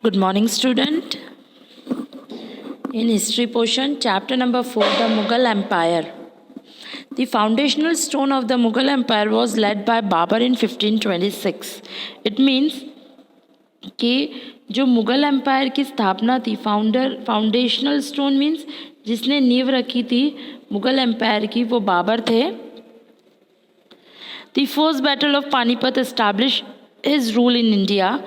Good morning, student. In history portion, chapter number 4, the Mughal Empire. The foundational stone of the Mughal Empire was laid by Babur in 1526. It means कि जो Mughal empire की स्थापना थी, foundational stone means जिसने नींव रखी थी Mughal empire की, वो बाबर थे. The first battle of Panipat establish his rule in India.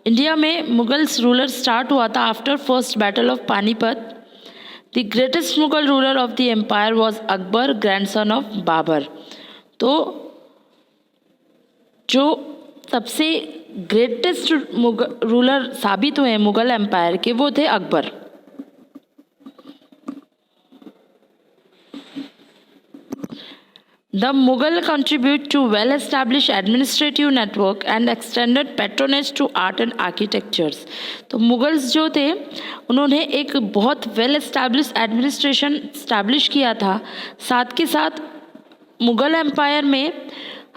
India में मुगल्स रूलर स्टार्ट हुआ था after first battle of Panipat. The greatest Mughal ruler of the empire was Akbar, grandson of Babar. तो जो सबसे ग्रेटेस्ट रूलर साबित हुए मुगल एम्पायर के, वो थे Akbar. The Mughal contribute to well-established administrative network and extended patronage to art and architectures. तो मुगल्स जो थे उन्होंने एक बहुत वेल एस्टैब्लिश एडमिनिस्ट्रेशन इस्टेब्लिश किया था. साथ के साथ मुग़ल एम्पायर में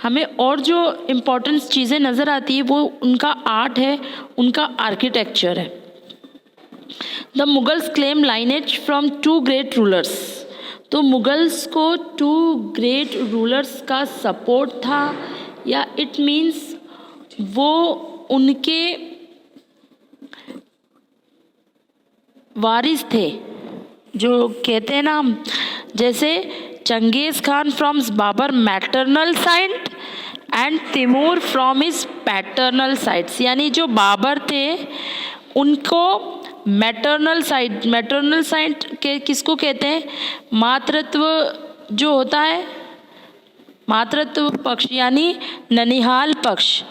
हमें और जो इम्पोर्टेंट चीज़ें नज़र आती है वो उनका आर्ट है, उनका आर्किटेक्चर है. The Mughals claim lineage from two great rulers. तो मुगल्स को टू ग्रेट रूलर्स का सपोर्ट था, या इट मीन्स वो उनके वारिस थे. जो कहते हैं ना हम, जैसे Genghis Khan from Babar maternal side and Timur from his paternal sides. यानी जो बाबर थे उनको मैटरनल साइड के किसको कहते हैं? मातृत्व जो होता है, मातृत्व पक्ष यानी ननिहाल पक्ष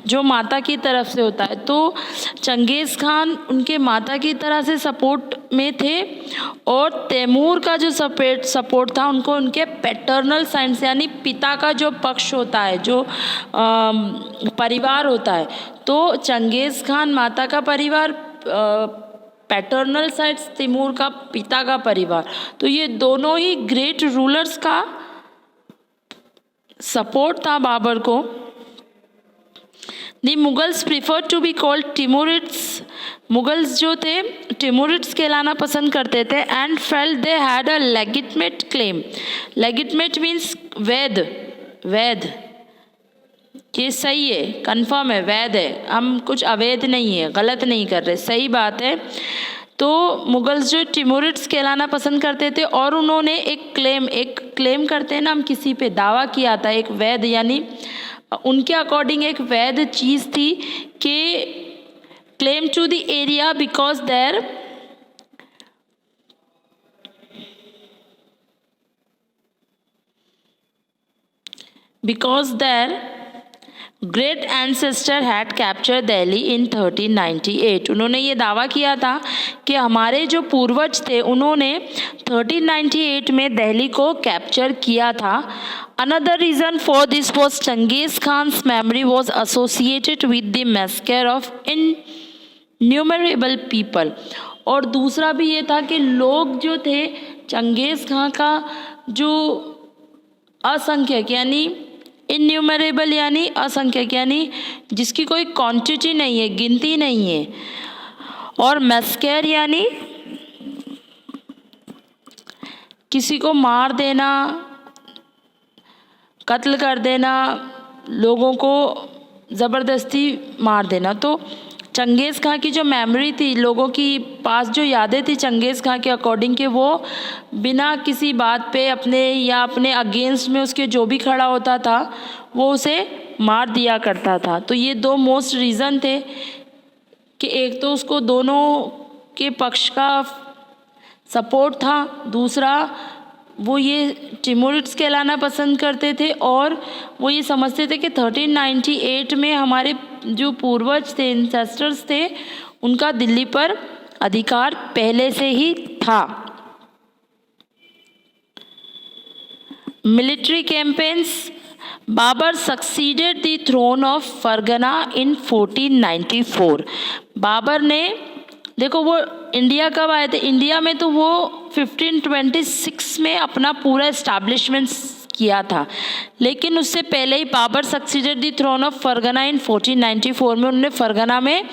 जो माता की तरफ से होता है. तो चंगेज़ खान उनके माता की तरह से सपोर्ट में थे, और तैमूर का जो सपोर्ट था उनको उनके पैटर्नल साइड से यानी पिता का जो पक्ष होता है, जो परिवार होता है. तो चंगेज़ खान माता का परिवार, पैटर्नल साइड्स तैमूर का पिता का परिवार. तो ये दोनों ही ग्रेट रूलर्स का सपोर्ट था बाबर को. The Mughals prefer to be called Timurids. Mughals जो थे टिमूरिड्स कहलाना पसंद करते थे. And felt they had a legitimate claim. Legitimate means वैध. ये सही है, कंफर्म है, वैध है, हम कुछ अवैध नहीं है, गलत नहीं कर रहे, सही बात है. तो मुगल्स जो टिमूरिड्स कहलाना पसंद करते थे, और उन्होंने एक क्लेम करते हैं ना हम, किसी पे दावा किया था, एक वैध यानी उनके अकॉर्डिंग एक वैध चीज़ थी कि claim to the area because their great ancestor had capture Delhi in 1398. उन्होंने ये दावा किया था कि हमारे जो पूर्वज थे उन्होंने 1398 में दिल्ली को कैप्चर किया था. Another reason for this was Genghis Khan's memory was associated with the massacre of innumerable people. और दूसरा भी ये था कि लोग जो थे चंगेज़ खां का जो असंख्यक यानी इन्यूमरेबल यानी असंख्यक यानी जिसकी कोई क्वांटिटी नहीं है, गिनती नहीं है, और मैस्कर यानी किसी को मार देना, कत्ल कर देना, लोगों को ज़बरदस्ती मार देना. तो चंगेज़ खां की जो मेमोरी थी, लोगों की पास जो यादें थी चंगेज़ खां के अकॉर्डिंग कि वो बिना किसी बात पे अपने अगेंस्ट में उसके जो भी खड़ा होता था वो उसे मार दिया करता था. तो ये दो मोस्ट रीज़न थे कि एक तो उसको दोनों के पक्ष का सपोर्ट था, दूसरा वो ये टिमूरिड्स कहलाना पसंद करते थे, और वो ये समझते थे कि 1398 में हमारे जो पूर्वज थे, इंसेस्टर्स थे, उनका दिल्ली पर अधिकार पहले से ही था. Military campaigns. Babar succeeded the throne of Fergana in 1494. Babar ने, देखो वो इंडिया कब आए थे? इंडिया में तो वो 1526 में अपना पूरा इस्टेब्लिशमेंट किया था। लेकिन उससे पहले ही Babar succeeded the throne of Fergana in 1494 में। उन्होंने फरगना में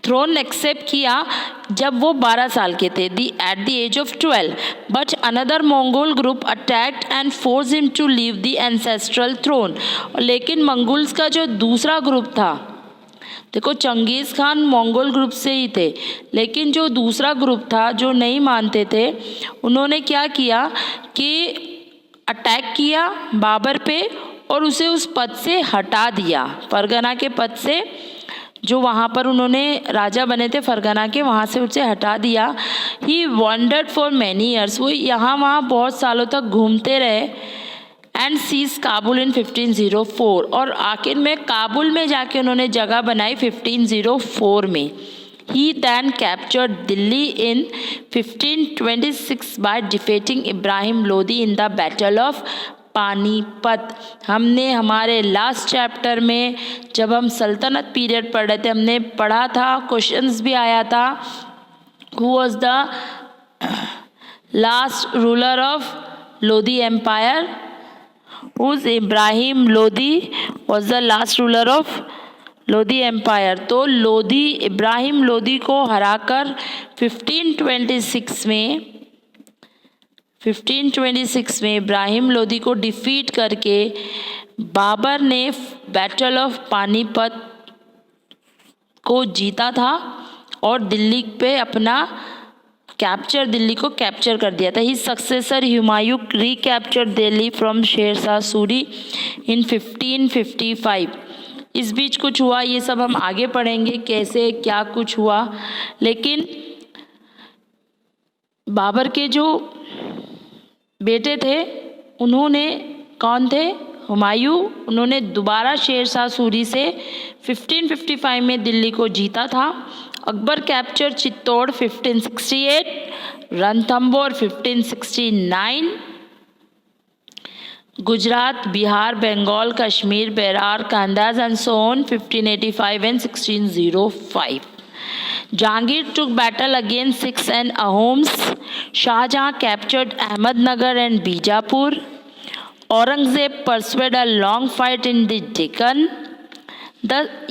थ्रोन एक्सेप्ट किया जब वो 12 साल के थे, at the age of 12। But another Mongol group attacked and force him to leave the ancestral throne. लेकिन मंगोल्स का जो दूसरा ग्रुप था, देखो चंगेज़ खान मंगोल ग्रुप से ही थे, लेकिन जो दूसरा ग्रुप था जो नहीं मानते थे, उन्होंने क्या किया कि अटैक किया बाबर पे और उसे उस पद से हटा दिया। फरगना के पद से, जो वहाँ पर उन्होंने राजा बने थे फरगना के, वहाँ से उसे हटा दिया। ही वॉन्डर्ड फॉर मैनी ईयर्स, वो यहाँ वहाँ बहुत सालों तक घूमते रहे। एंड सीज काबुल इन 1504, और आखिर में काबुल में जाके उन्होंने जगह बनाई 1504 में। He then captured Delhi in 1526 by defeating Ibrahim Lodi in the Battle of Panipat. हमने हमारे लास्ट चैप्टर में जब हम सल्तनत पीरियड पढ़ रहे थे, हमने पढ़ा था, क्वेश्चंस भी आया था, who was the last ruler of Lodi empire, whose Ibrahim Lodi was the last ruler of Lodi empire. तो लोधी, इब्राहिम लोधी को हराकर 1526 में इब्राहिम लोधी को डिफीट करके बाबर ने बैटल ऑफ पानीपत को जीता था और दिल्ली पे अपना दिल्ली को कैप्चर कर दिया था। He successor Humayun recaptured Delhi from Sher Shah Suri in 1555। इस बीच कुछ हुआ, ये सब हम आगे पढ़ेंगे कैसे क्या कुछ हुआ। लेकिन बाबर के जो बेटे थे, उन्होंने, कौन थे, हुमायूं, उन्होंने दोबारा शेरशाह सूरी से 1555 में दिल्ली को जीता था। Akbar capture Chittor 1568, Ranthambore 1569, Gujarat, Bihar, Bengal, Kashmir, Berar, Kandahar and so on 1585 and 1605. Jahangir took battle against Sikhs and Ahoms. Shahjahan captured Ahmednagar and Bijapur. Aurangzeb pursued a long fight in the Deccan.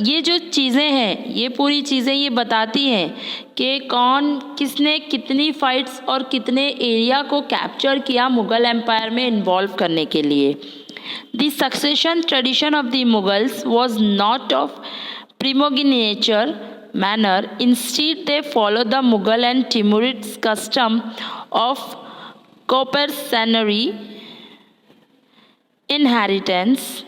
ये जो चीज़ें हैं, ये पूरी चीज़ें ये बताती हैं कि कौन किसने कितनी फाइट्स और कितने एरिया को कैप्चर किया मुग़ल एम्पायर में इन्वॉल्व करने के लिए। The succession tradition of the Mughals was not of primogeniture manner, instead they follow the Mughal and Timurids custom of coparcenary inheritance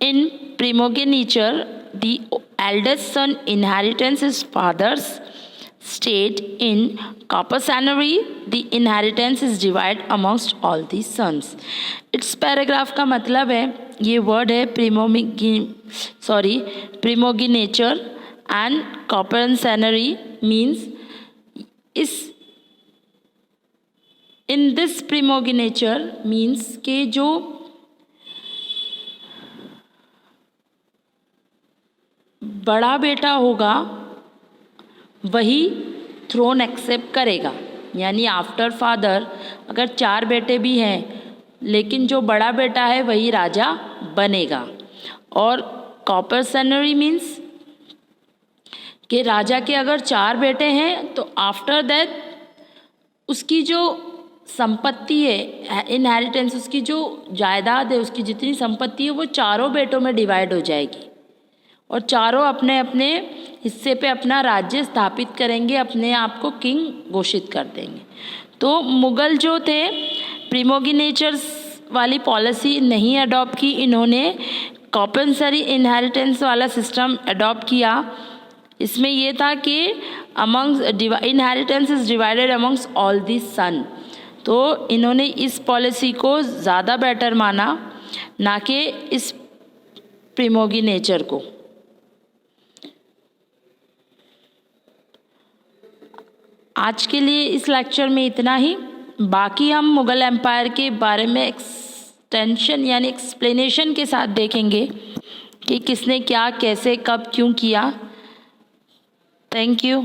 in primogeniture. The eldest son inherits his father's estate. In coparcenary, the inheritance is divided amongst all the sons. इस paragraph का मतलब है, ये word है primogeniture and coparcenary means in this primogeniture means कि जो बड़ा बेटा होगा वही थ्रोन एक्सेप्ट करेगा। यानी आफ्टर फादर अगर 4 बेटे भी हैं, लेकिन जो बड़ा बेटा है वही राजा बनेगा। और कॉपरसनरी मीन्स कि राजा के अगर 4 बेटे हैं तो आफ्टर दैट उसकी जो संपत्ति है, इनहेरिटेंस, उसकी जो जायदाद है, उसकी जितनी संपत्ति है वो चारों बेटों में डिवाइड हो जाएगी और चारों अपने अपने हिस्से पे अपना राज्य स्थापित करेंगे, अपने आप को किंग घोषित कर देंगे। तो मुग़ल जो थे प्रिमोगिनेचर्स वाली पॉलिसी नहीं अडॉप्ट की, इन्होंने कॉम्पल्सरी इनहेरिटेंस वाला सिस्टम अडॉप्ट किया। इसमें यह था कि amongst inheritance is divided amongst all the son. तो इन्होंने इस पॉलिसी को ज़्यादा बेटर माना, ना कि इस प्रिमोगिनेचर को। आज के लिए इस लेक्चर में इतना ही। बाकी हम मुग़ल एम्पायर के बारे में एक्सटेंशन यानी एक्सप्लेनेशन के साथ देखेंगे कि किसने क्या, कैसे, कब, क्यों किया। Thank you.